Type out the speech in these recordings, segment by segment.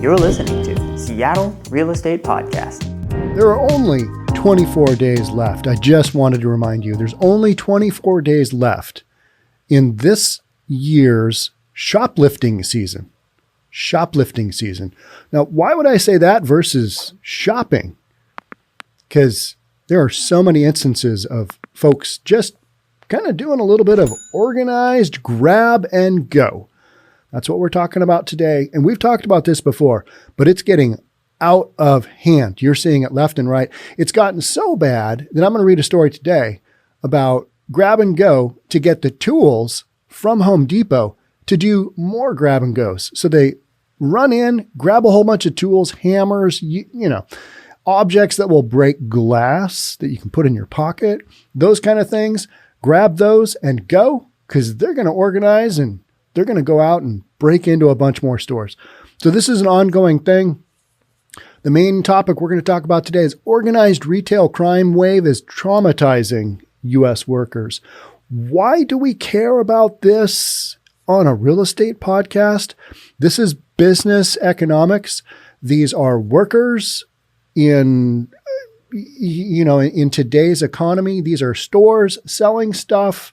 You're listening to Seattle Real Estate Podcast. There are only 24 days left. I just wanted to remind you, there's only 24 days left in this year's shoplifting season. Shoplifting season. Now, why would I say that versus shopping? Because there are so many instances of folks just kind of doing a little bit of organized grab and go. That's what we're talking about today. And we've talked about this before, but it's getting out of hand. You're seeing it left and right. It's gotten so bad that I'm going to read a story today about grab and go to get the tools from Home Depot to do more grab and goes. So they run in, grab a whole bunch of tools, hammers, objects that will break glass that you can put in your pocket, those kind of things. Grab those and go, because they're going to organize and they're going to go out and break into a bunch more stores. So this is an ongoing thing. The main topic we're going to talk about today is organized retail crime wave is traumatizing U.S. workers. Why do we care about this on a real estate podcast? This is business economics. These are workers in today's economy. These are stores selling stuff.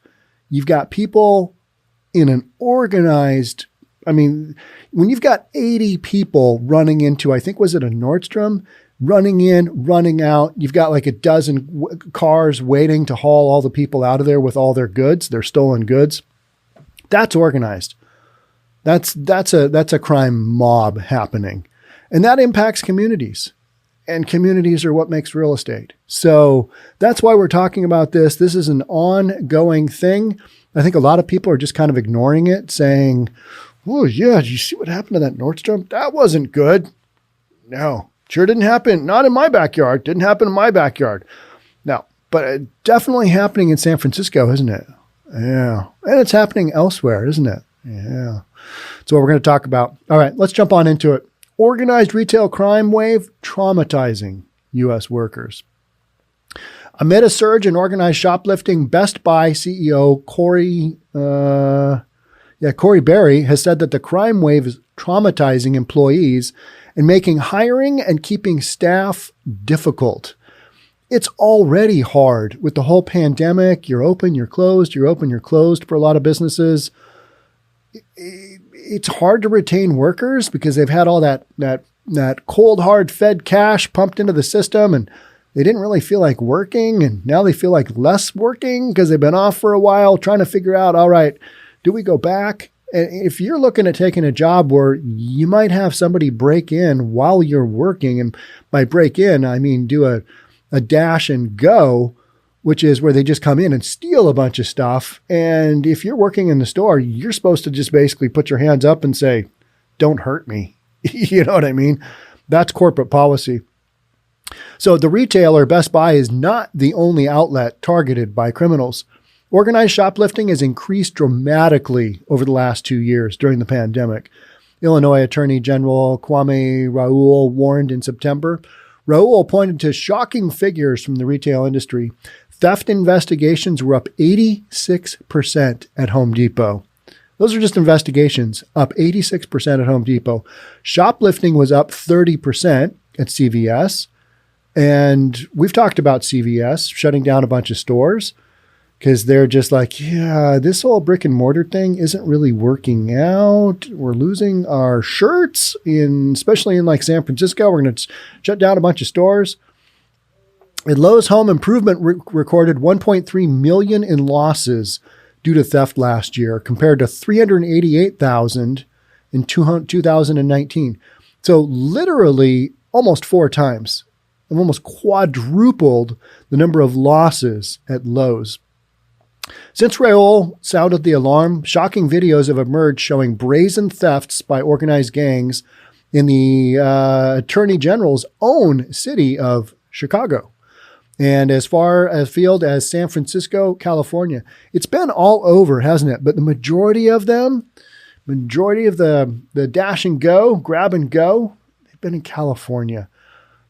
You've got people in an organized, when you've got 80 people running into, I think, was it a Nordstrom, running in, running out, you've got like a dozen cars waiting to haul all the people out of there with all their goods, their stolen goods. That's organized. That's a crime mob happening. And that impacts communities. And communities are what makes real estate. So that's why we're talking about this. This is an ongoing thing. I think a lot of people are just kind of ignoring it, saying, oh, yeah, did you see what happened to that Nordstrom? That wasn't good. No, sure didn't happen. Not in my backyard. Didn't happen in my backyard. No, but definitely happening in San Francisco, isn't it? Yeah. And it's happening elsewhere, isn't it? Yeah. That's what we're going to talk about. All right, let's jump on into it. Organized retail crime wave traumatizing U.S. workers. Amid a surge in organized shoplifting, Best Buy CEO Corie Barry has said that the crime wave is traumatizing employees and making hiring and keeping staff difficult. It's already hard with the whole pandemic. You're open, you're closed, you're open, you're closed for a lot of businesses. It's hard to retain workers because they've had all that cold, hard Fed cash pumped into the system and they didn't really feel like working. And now they feel like less working because they've been off for a while trying to figure out, all right, do we go back? And if you're looking at taking a job where you might have somebody break in while you're working, and by break in, I mean do a dash and go, which is where they just come in and steal a bunch of stuff. And if you're working in the store, you're supposed to just basically put your hands up and say, don't hurt me. You know what I mean? That's corporate policy. So the retailer, Best Buy, is not the only outlet targeted by criminals. Organized shoplifting has increased dramatically over the last 2 years during the pandemic. Illinois Attorney General Kwame Raoul warned in September. Raoul pointed to shocking figures from the retail industry. Theft investigations were up 86% at Home Depot. Those are just investigations, up 86% at Home Depot. Shoplifting was up 30% at CVS. And we've talked about CVS shutting down a bunch of stores because they're just like, yeah, this whole brick and mortar thing isn't really working out. We're losing our shirts, especially in like San Francisco. We're going to shut down a bunch of stores. And Lowe's Home Improvement recorded $1.3 million in losses due to theft last year, compared to $388,000 in 2019. So literally almost 4 times. And almost quadrupled the number of losses at Lowe's. Since Raoul sounded the alarm, shocking videos have emerged showing brazen thefts by organized gangs in the Attorney General's own city of Chicago and as far afield as San Francisco, California. It's been all over, hasn't it? But the majority of the dash and go, grab and go, they've been in California.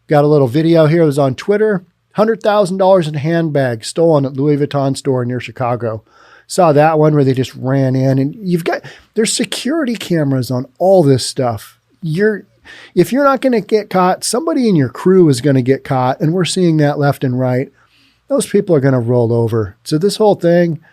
Got a little video here. It was on Twitter. $100,000 in handbags stolen at Louis Vuitton store near Chicago. Saw that one where they just ran in, and there's security cameras on all this stuff. if you're not going to get caught, somebody in your crew is going to get caught. And we're seeing that left and right. Those people are going to roll over. So this whole thing,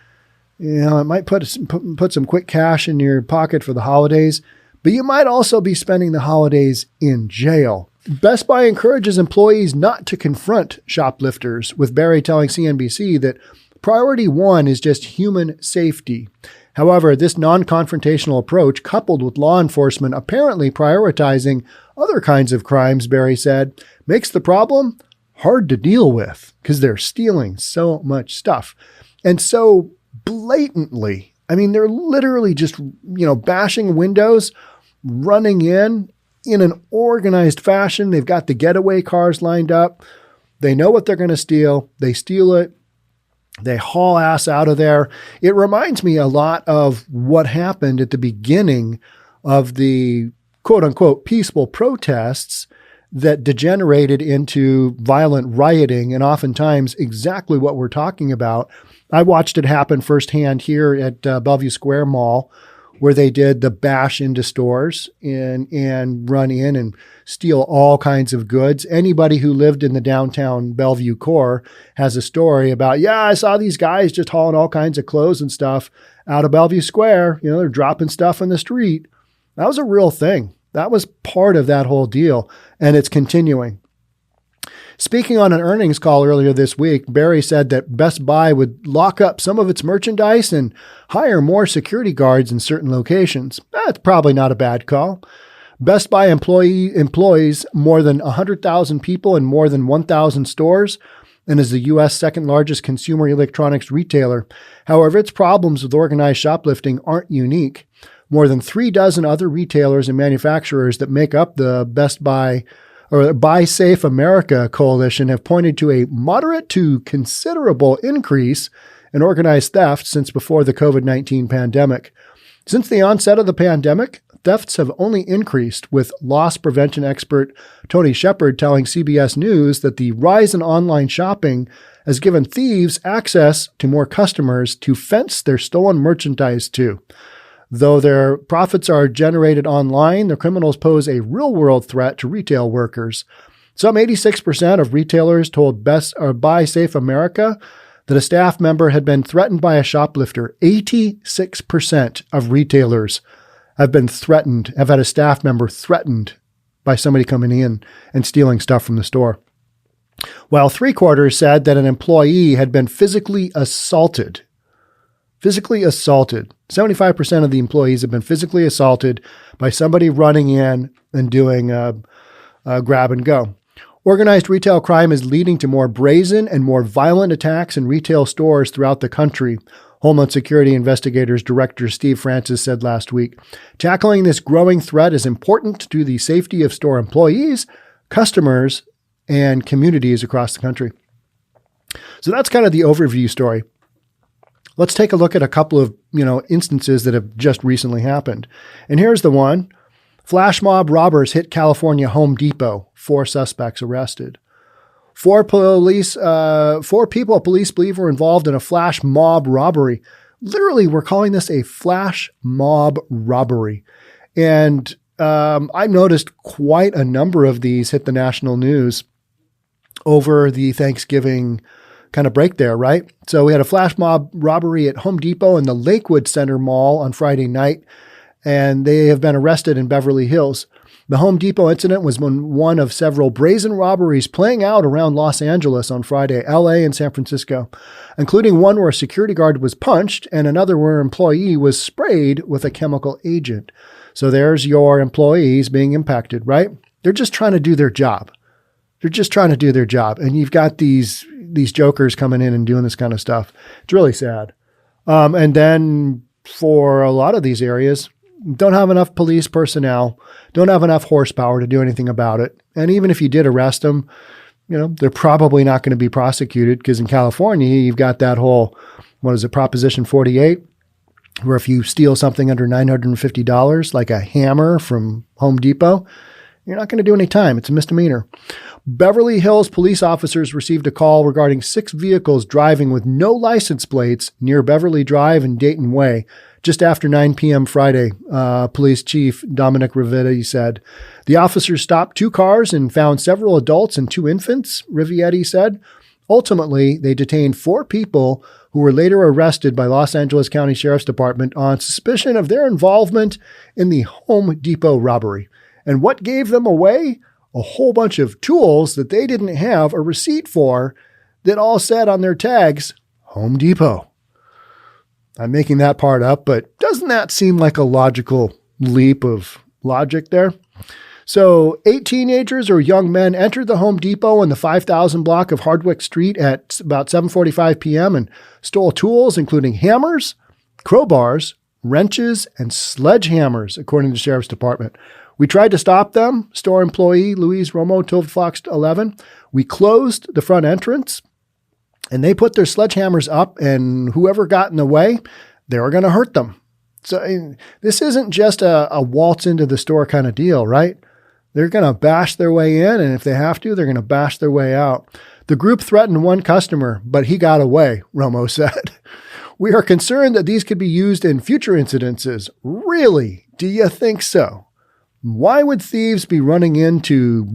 it might put some quick cash in your pocket for the holidays, but you might also be spending the holidays in jail. Best Buy encourages employees not to confront shoplifters, with Barry telling CNBC that priority one is just human safety. However, this non-confrontational approach, coupled with law enforcement apparently prioritizing other kinds of crimes, Barry said, makes the problem hard to deal with because they're stealing so much stuff. And so blatantly, I mean, they're literally just, bashing windows, running in an organized fashion. They've got the getaway cars lined up. They know what they're going to steal. They steal it. They haul ass out of there. It reminds me a lot of what happened at the beginning of the quote unquote peaceful protests that degenerated into violent rioting, and oftentimes exactly what we're talking about. I watched it happen firsthand here at Bellevue Square Mall, where they did the bash into stores and run in and steal all kinds of goods. Anybody who lived in the downtown Bellevue core has a story about, I saw these guys just hauling all kinds of clothes and stuff out of Bellevue Square. They're dropping stuff in the street. That was a real thing. That was part of that whole deal, and it's continuing. Speaking on an earnings call earlier this week, Barry said that Best Buy would lock up some of its merchandise and hire more security guards in certain locations. That's probably not a bad call. Best Buy employs more than 100,000 people in more than 1,000 stores and is the U.S. second largest consumer electronics retailer. However, its problems with organized shoplifting aren't unique. More than 36 other retailers and manufacturers that make up the Best Buy or Buy 𝒂𝒄𝒂𝒕𝒍 coalition have pointed to a moderate to considerable increase in organized theft since before the COVID-19 pandemic. Since the onset of the pandemic, thefts have only increased, with loss prevention expert Tony Shepard telling CBS News that the rise in online shopping has given thieves access to more customers to fence their stolen merchandise to. Though their profits are generated online, the criminals pose a real-world threat to retail workers. Some 86% of retailers told Buy 𝒂𝒄𝒂𝒕𝒍 that a staff member had been threatened by a shoplifter. 86% of retailers have had a staff member threatened by somebody coming in and stealing stuff from the store. While 3/4 said that an employee had been physically assaulted. 75% of the employees have been physically assaulted by somebody running in and doing a grab and go. Organized retail crime is leading to more brazen and more violent attacks in retail stores throughout the country, Homeland Security Investigators Director Steve Francis said last week. Tackling this growing threat is important to the safety of store employees, customers, and communities across the country. So that's kind of the overview story. Let's take a look at a couple of, instances that have just recently happened. And here's the one. Flash mob robbers hit California Home Depot. 4 suspects arrested. 4 people police believe were involved in a flash mob robbery. Literally, we're calling this a flash mob robbery. And I've noticed quite a number of these hit the national news over the Thanksgiving kind of break there, right? So we had a flash mob robbery at Home Depot in the Lakewood Center Mall on Friday night, and they have been arrested in Beverly Hills. The Home Depot incident was one of several brazen robberies playing out around Los Angeles on Friday, LA, and San Francisco, including one where a security guard was punched and another where an employee was sprayed with a chemical agent. So there's your employees being impacted, right? They're just trying to do their job. And you've got these jokers coming in and doing this kind of stuff. It's really sad. And then for a lot of these areas, don't have enough police personnel, don't have enough horsepower to do anything about it. And even if you did arrest them, they're probably not going to be prosecuted because in California, you've got that whole, Proposition 48, where if you steal something under $950, like a hammer from Home Depot, you're not going to do any time. It's a misdemeanor. Beverly Hills police officers received a call regarding 6 vehicles driving with no license plates near Beverly Drive and Dayton Way, Just after 9 p.m. Friday, Police Chief Dominic Rivetti said, the officers stopped 2 cars and found several adults and 2 infants, Rivetti said. Ultimately, they detained 4 people who were later arrested by Los Angeles County Sheriff's Department on suspicion of their involvement in the Home Depot robbery. And what gave them away? A whole bunch of tools that they didn't have a receipt for that all said on their tags, Home Depot. I'm making that part up, but doesn't that seem like a logical leap of logic there? So 8 teenagers or young men entered the Home Depot in the 5000 block of Hardwick Street at about 7:45 p.m. and stole tools, including hammers, crowbars, wrenches, and sledgehammers, according to the Sheriff's Department. We tried to stop them, store employee Louise Romo told Fox 11. We closed the front entrance, and they put their sledgehammers up, and whoever got in the way, they were going to hurt them. So this isn't just a waltz into the store kind of deal, right? They're going to bash their way in, and if they have to, they're going to bash their way out. The group threatened one customer, but he got away, Romo said. We are concerned that these could be used in future incidences. Really? Do you think so? Why would thieves be running in to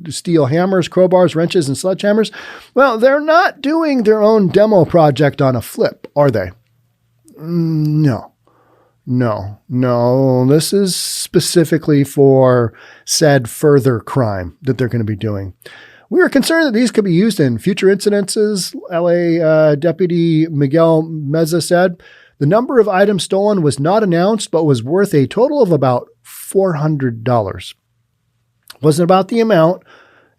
steal hammers, crowbars, wrenches, and sledgehammers? Well, they're not doing their own demo project on a flip, are they? No. This is specifically for said further crime that they're going to be doing. We are concerned that these could be used in future incidences, LA Deputy Miguel Meza said. The number of items stolen was not announced, but was worth a total of about $400. Wasn't about the amount.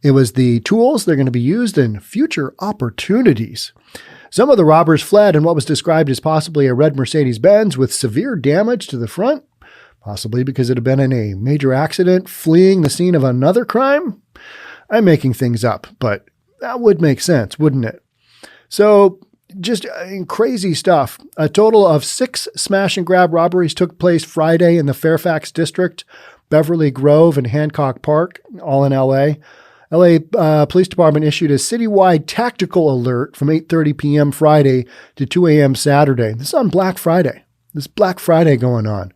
It was the tools that are going to be used in future opportunities. Some of the robbers fled in what was described as possibly a red Mercedes-Benz with severe damage to the front, possibly because it had been in a major accident, fleeing the scene of another crime. I'm making things up, but that would make sense, wouldn't it? So just crazy stuff. A total of 6 smash and grab robberies took place Friday in the Fairfax District, Beverly Grove, and Hancock Park, all in LA. LA Police Department issued a citywide tactical alert from 8:30 p.m. Friday to 2 a.m. Saturday. This is on Black Friday. This Black Friday going on.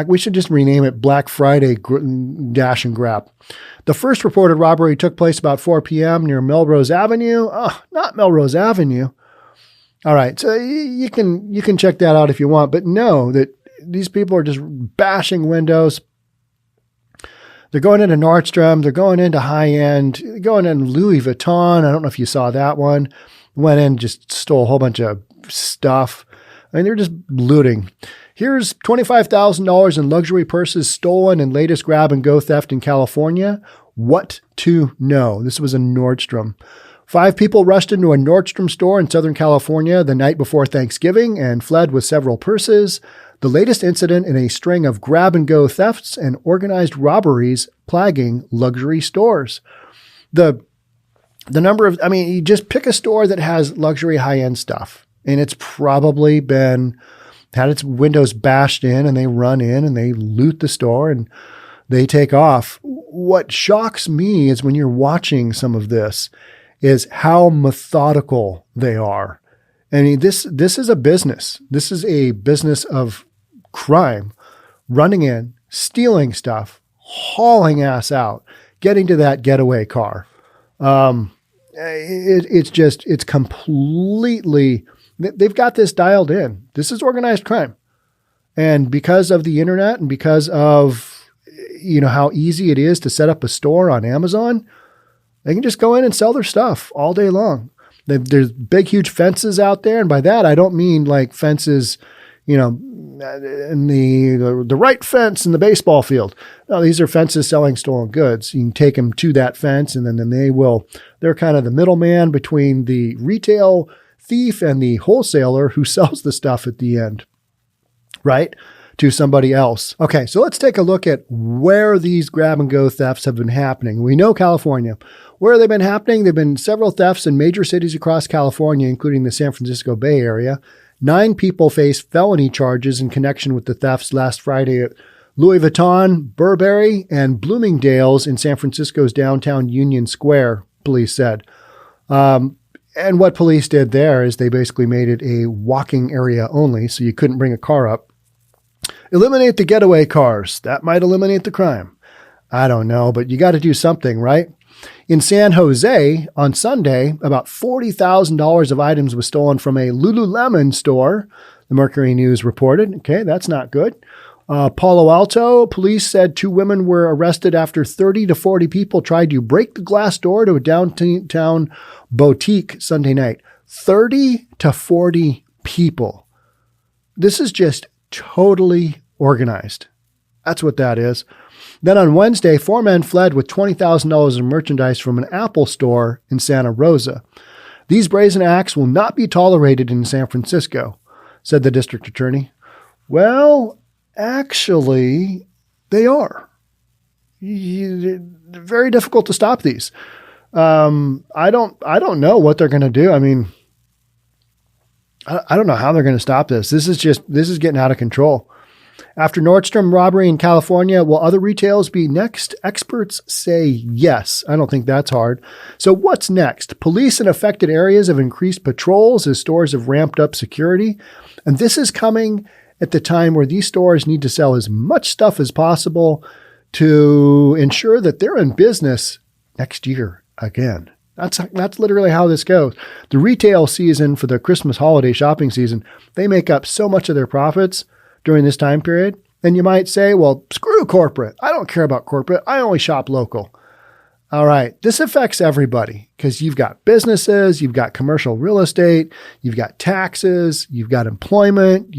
We should just rename it Black Friday Dash and Grab. The first reported robbery took place about 4 p.m. near Melrose Avenue. Oh, not Melrose Avenue. All right, so you can check that out if you want, but know that these people are just bashing windows. They're going into Nordstrom. They're going into high-end. Going into Louis Vuitton. I don't know if you saw that one. Went in, just stole a whole bunch of stuff. I mean, they're just looting. Here's $25,000 in luxury purses stolen in latest grab-and-go theft in California. What to know? This was a Nordstrom. 5 people rushed into a Nordstrom store in Southern California the night before Thanksgiving and fled with several purses. The latest incident in a string of grab-and-go thefts and organized robberies plaguing luxury stores. The number of, you just pick a store that has luxury high-end stuff, and it's probably had its windows bashed in, and they run in and they loot the store and they take off. What shocks me is when you're watching some of this is how methodical they are. I mean, this is a business. This is a business of crime, running in, stealing stuff, hauling ass out, getting to that getaway car. It's completely, they've got this dialed in. This is organized crime. And because of the internet and because of, how easy it is to set up a store on Amazon, they can just go in and sell their stuff all day long. There's big, huge fences out there. And by that, I don't mean like fences, in the right fence in the baseball field. No, these are fences selling stolen goods. You can take them to that fence and then they're kind of the middleman between the retail thief and the wholesaler who sells the stuff at the end, right? To somebody else. Okay, so let's take a look at where these grab-and-go thefts have been happening. We know California. Where have they been happening? There have been several thefts in major cities across California, including the San Francisco Bay Area. 9 people faced felony charges in connection with the thefts last Friday at Louis Vuitton, Burberry, and Bloomingdale's in San Francisco's downtown Union Square, police said. And what police did there is they basically made it a walking area only, so you couldn't bring a car up. Eliminate the getaway cars. That might eliminate the crime. I don't know, but you got to do something, right? In San Jose on Sunday, about $40,000 of items was stolen from a Lululemon store, the Mercury News reported. Okay, that's not good. Palo Alto, police said 2 women were arrested after 30 to 40 people tried to break the glass door to a downtown boutique Sunday night. 30 to 40 people. This is just totally organized. That's what that is. Then on Wednesday, 4 men fled with $20,000 in merchandise from an Apple store in Santa Rosa. These brazen acts will not be tolerated in San Francisco, said the district attorney. Well, actually, they are. Very difficult to stop these. I don't know what they're going to do. I mean, I don't know how they're going to stop this. This is getting out of control. After Nordstrom robbery in California, will other retailers be next? Experts say yes. I don't think that's hard. So what's next? Police in affected areas have increased patrols as stores have ramped up security. And this is coming at the time where these stores need to sell as much stuff as possible to ensure that they're in business next year again. That's literally how this goes. The retail season for the Christmas holiday shopping season, they make up so much of their profits during this time period. And you might say, well, screw corporate. I don't care about corporate. I only shop local. All right. This affects everybody because you've got businesses, you've got commercial real estate, you've got taxes, you've got employment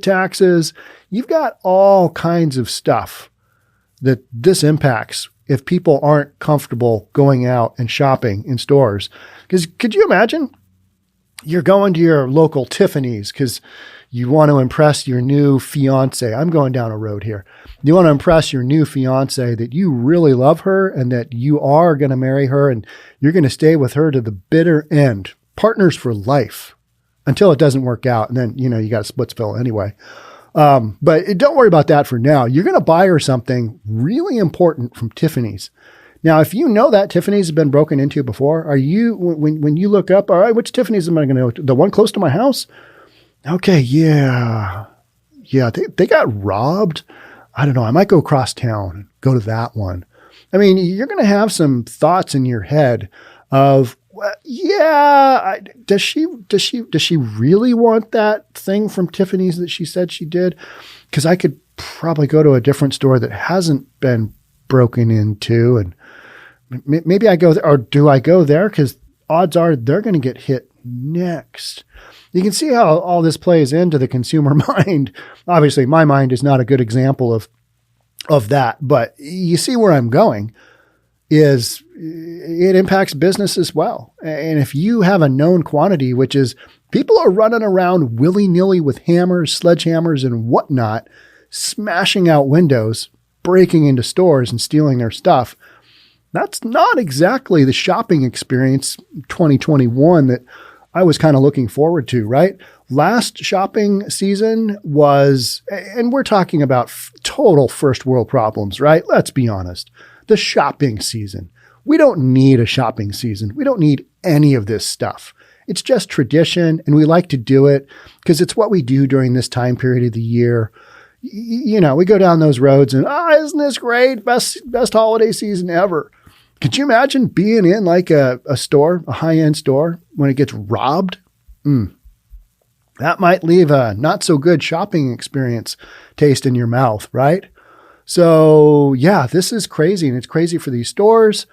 taxes, you've got all kinds of stuff that this impacts if people aren't comfortable going out and shopping in stores. Because could you imagine you're going to your local Tiffany's because you want to impress your new fiance. I'm going down a road here. You want to impress your new fiance that you really love her and that you are going to marry her and you're going to stay with her to the bitter end. Partners for life until it doesn't work out. And then, you got a splitsville anyway. But don't worry about that for now. You're going to buy her something really important from Tiffany's. Now, if you know that Tiffany's has been broken into before, are you, when you look up, all right, which Tiffany's am I going to go to? The one close to my house? Okay, yeah, they got robbed. I don't know. I might go across town and go to that one. I mean, you're going to have some thoughts in your head of, well, does she really want that thing from Tiffany's that she said she did? Because I could probably go to a different store that hasn't been broken into, and maybe I go there, or do I go there? Because odds are they're going to get hit next. You can see how all this plays into the consumer mind. Obviously, my mind is not a good example of that, but you see where I'm going is it impacts business as well. And if you have a known quantity, which is people are running around willy-nilly with hammers, sledgehammers, and whatnot, smashing out windows, breaking into stores and stealing their stuff, that's not exactly the shopping experience 2021 that I was kind of looking forward to, right? Last shopping season was, and we're talking about total first world problems, right? Let's be honest. The shopping season. We don't need a shopping season. We don't need any of this stuff. It's just tradition, and we like to do it because it's what we do during this time period of the year. We go down those roads and, isn't this great? Best holiday season ever. Could you imagine being in like a store, a high-end store, when it gets robbed? That might leave a not so good shopping experience taste in your mouth, right? So yeah, this is crazy. And it's crazy for these stores,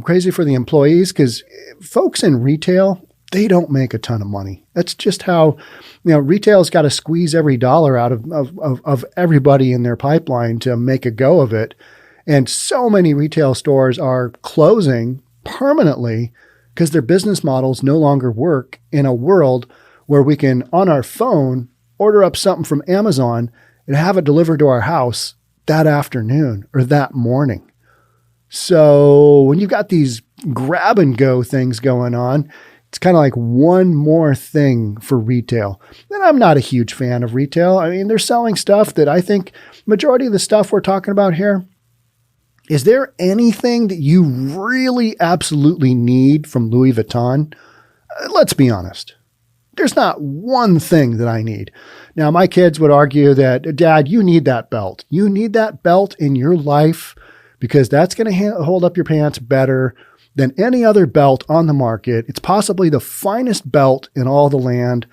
crazy for the employees, because folks in retail, they don't make a ton of money. That's just how, retail's got to squeeze every dollar out of everybody in their pipeline to make a go of it. And so many retail stores are closing permanently because their business models no longer work in a world where we can, on our phone, order up something from Amazon and have it delivered to our house that afternoon or that morning. So when you've got these grab and go things going on, it's kind of like one more thing for retail. And I'm not a huge fan of retail. I mean, they're selling stuff that I think majority of the stuff we're talking about here, is there anything that you really absolutely need from Louis Vuitton? let's be honest. There's not one thing that I need. Now, my kids would argue that, Dad, you need that belt. You need that belt in your life because that's going to hold up your pants better than any other belt on the market. It's possibly the finest belt in all the land.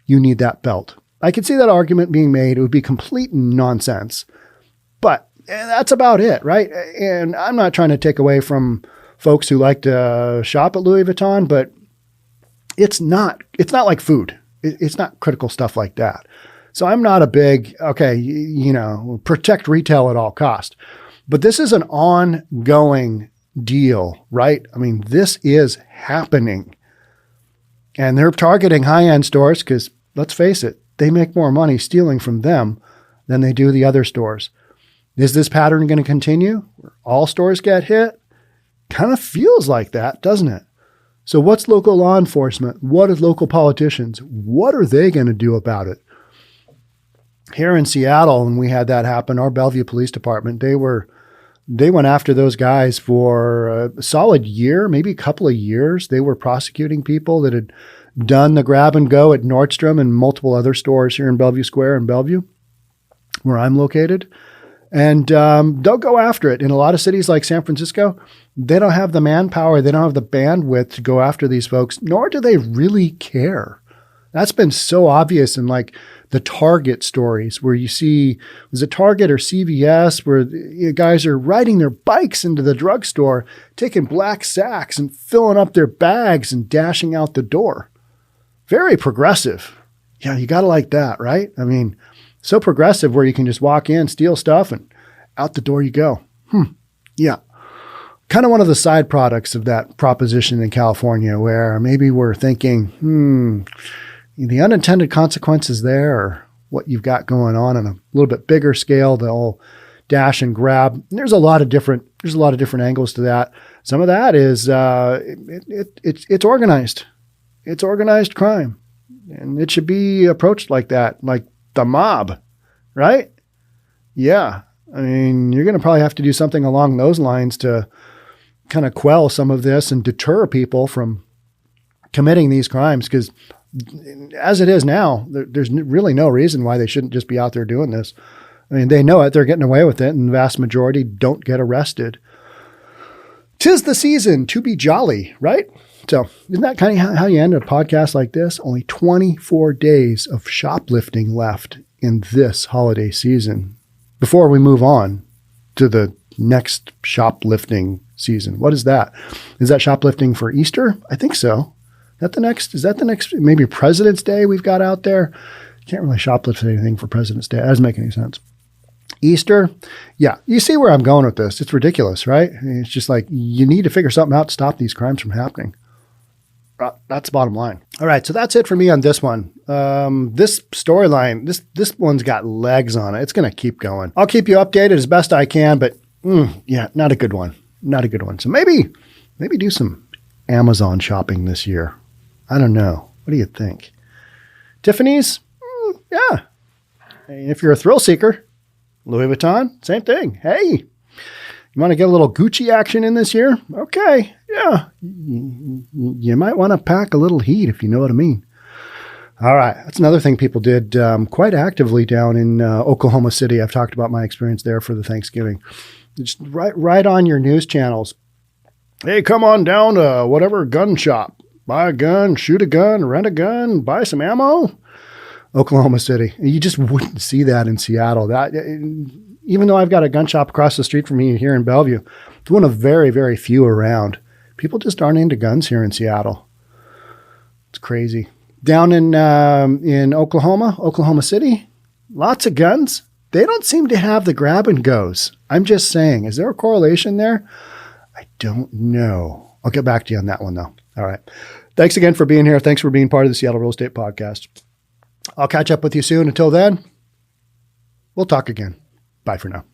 You need that belt. I could see that argument being made. It would be complete nonsense. But that's about it, right? And I'm not trying to take away from folks who like to shop at Louis Vuitton, but it's not like food. It's not critical stuff like that. So I'm not a big, protect retail at all cost. But this is an ongoing deal, right? I mean, this is happening. And they're targeting high-end stores because, let's face it, they make more money stealing from them than they do the other stores. Is this pattern going to continue? Where all stores get hit? Kind of feels like that, doesn't it? So what's local law enforcement? What are local politicians? What are they going to do about it? Here in Seattle, when we had that happen, our Bellevue Police Department, they went after those guys for a solid year, maybe a couple of years. They were prosecuting people that had done the grab and go at Nordstrom and multiple other stores here in Bellevue Square in Bellevue, where I'm located. And they'll go after it. In a lot of cities like San Francisco, they don't have the manpower, they don't have the bandwidth to go after these folks, nor do they really care. That's been so obvious in like the Target stories where you see, was it Target or CVS, where guys are riding their bikes into the drugstore, taking black sacks and filling up their bags and dashing out the door. Very progressive. Yeah, you got to like that, right? I mean, so progressive where you can just walk in, steal stuff, and out the door you go. Yeah. Kind of one of the side products of that proposition in California where maybe we're thinking, the unintended consequences there or what you've got going on a little bit bigger scale, the whole dash and grab. And there's a lot of different angles to that. Some of that is it's organized. It's organized crime. And it should be approached like that, like the mob, right? Yeah. I mean, you're going to probably have to do something along those lines to kind of quell some of this and deter people from committing these crimes. Because as it is now, there's really no reason why they shouldn't just be out there doing this. I mean, they know it. They're getting away with it. And the vast majority don't get arrested. 'Tis the season to be jolly, right? So isn't that kind of how you end a podcast like this? Only 24 days of shoplifting left in this holiday season before we move on to the next shoplifting season. What is that? Is that shoplifting for Easter? I think so. Is that the next, maybe President's Day we've got out there? Can't really shoplift anything for President's Day. That doesn't make any sense. Easter. Yeah. You see where I'm going with this. It's ridiculous, right? It's just like, you need to figure something out to stop these crimes from happening. That's the bottom line. All right. So that's it for me on this one. This storyline, this one's got legs on it. It's going to keep going. I'll keep you updated as best I can, but not a good one. Not a good one. So maybe do some Amazon shopping this year. I don't know. What do you think? Tiffany's? Yeah. And if you're a thrill seeker, Louis Vuitton, same thing. Hey, you want to get a little Gucci action in this year? Okay. Yeah. You might want to pack a little heat, if you know what I mean. All right. That's another thing people did quite actively down in Oklahoma City. I've talked about my experience there for the Thanksgiving. Just right on your news channels. Hey, come on down to whatever gun shop. Buy a gun, shoot a gun, rent a gun, buy some ammo. Oklahoma City. You just wouldn't see that in Seattle. Even though I've got a gun shop across the street from me here in Bellevue, it's one of very, very few around. People just aren't into guns here in Seattle. It's crazy. Down in Oklahoma City, lots of guns. They don't seem to have the grab and goes. I'm just saying, is there a correlation there? I don't know. I'll get back to you on that one, though. All right. Thanks again for being here. Thanks for being part of the Seattle Real Estate Podcast. I'll catch up with you soon. Until then, we'll talk again. Bye for now.